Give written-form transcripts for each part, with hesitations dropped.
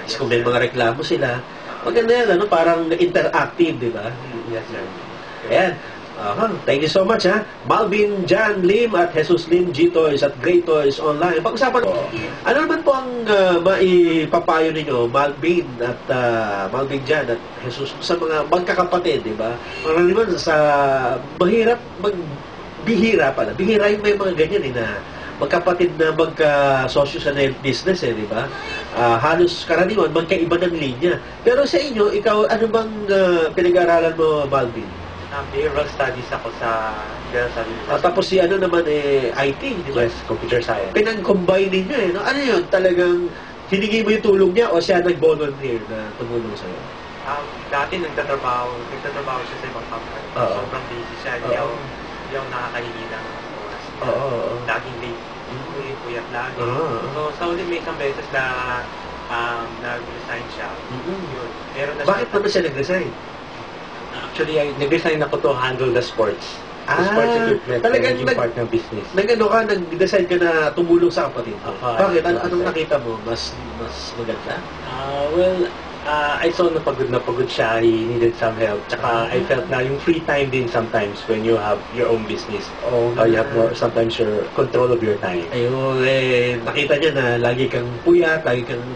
Tapos kung may mga reklamo sila, maganda yan, ano, parang interactive, di ba? Yes, sir. Ayan. Thank you so much, ha? Malvin Jan Lim at Jesus Lim G Toys at Great Toys Online. Pag-usapan po, ano naman po ang maipapayo ninyo, Malvin at Malvin Jan at Jesus, sa mga magkakapatid, di ba? Marami naman sa bihira yung may mga ganyan, na magkapatid na magka-sosyo sa business, di ba? Halos karaniwan, magkaiba ng linya. Pero sa inyo, ikaw, ano bang pinag-aaralan mo, Malvin? Behavioral studies ako sa General University. Tapos si ano naman IT, di ba? Yes, computer science. Pinag-combine ninyo, no? Ano yun? Talagang hiningi mo yung tulong niya o siya nag-volunteer na tumulong sa'yo? Dati nagtatrabaho siya sa ibang company. Sobrang busy siya. Hindi ako nakakahingi ng oras. Laging late. Puyat lagi. So, sa uli may isang beses na nag-resign siya. Yun. Bakit naman siya nag-resign? Actually, nag-resign ako to handle the sports. Sports equipment. Talagang naging part ng business. Nag-decide ka na tumulong sa kapatid mo. Bakit? Anong yes, nakita mo? Mas maganda? I saw na pagod siya. He needed some help. Tsaka I felt na yung free time din sometimes when you have your own business. You have more, sometimes your control of your time. Ayun, nakita niya na lagi kang puyat,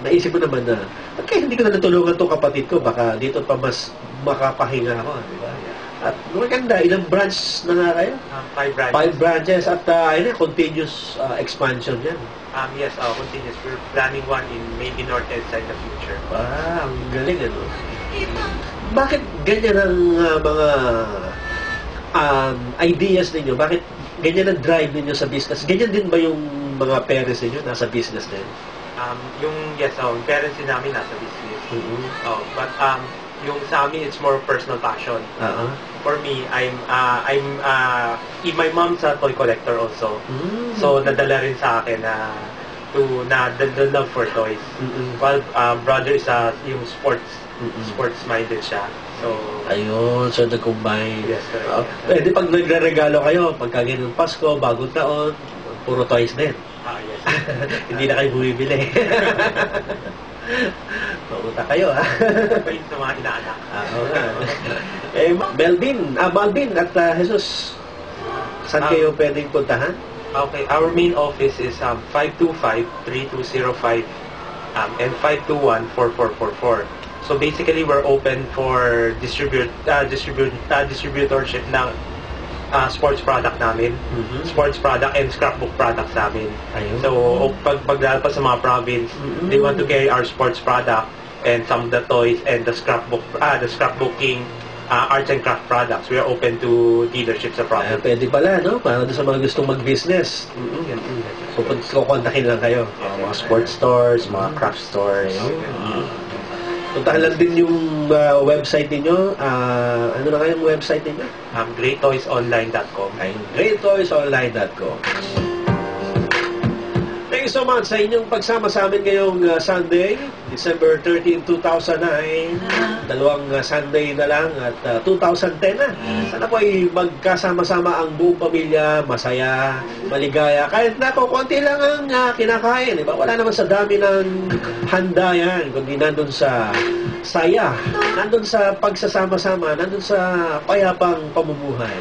naisip mo naman na, kaya hindi ko na natulungan to kapatid ko, baka dito pa mas makapahinga ako, di ba? At maganda, ilang branch na nga kayo? 5 branches. 5 branches at continuous expansion yan. Yes, continuous. We're planning one in maybe North Edsa in the future. Wow, ang galing, ano? Bakit ganyan ang mga ideas ninyo? Bakit ganyan ang drive ninyo sa business? Ganyan din ba yung mga parents ninyo nasa business din? Yung parents din namin nasa business. But yung sa amin, it's more personal passion. For me, my mom's a toy collector also. So, nadala rin sa akin the love for toys. While brother is yung sports-minded siya. So, ayun, so nag-combine. Yes, correct. Pwede pag nagre-regalo kayo, pagka ganun Pasko, bagong taon, puro toys din. Yes. Hindi na kayo bumibili. Pamunta kayo, ha? Pwede sa mga inaanak. Oo nga. Malvin at Jesus, saan kayo pwedeng puntahan? Okay, our main office is 525-3205 and 521-4444. So basically, we're open for distributorship ng sports product namin, sports product and scrapbook products namin. So, paglalabas sa mga province, they want to carry our sports product and some of the toys and the scrapbooking arts and craft products. We are open to dealerships sa province. Pwede pala, no? Para doon sa mga gustong mag-business. Kukontakin lang kayo. Mga sports stores, mga craft stores. Puntahan lang din yung website ninyo. Ano na kayong website ninyo? GreatToysOnline.com. GreatToysOnline.com. Thank you so much sa inyong pagsama sa amin ngayong Sunday, December 13, 2009. Dalawang Sunday na lang at 2010 na. Sana po ay magkasama-sama ang buong pamilya, masaya, maligaya. Kahit na po, konti lang ang kinakain. Diba? Wala naman sa dami ng handa yan, kundi nandun sa saya, nandun sa pagsasama-sama, nandun sa payapang pamumuhay.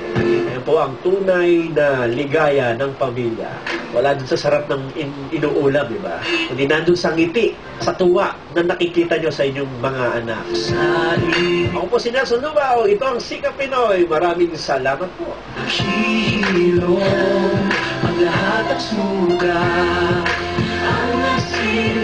Yan po ang tunay na ligaya ng pamilya. Wala dun sa sarap ng inuulam, di ba? Kundi nandun sa ngiti, sa tuwa na nakikita nyo sa inyong mga anak. Ako po si Nelson Lubao, ito ang Sika Pinoy. Maraming salamat po. Hilo ang lahat ng suga ang nasira.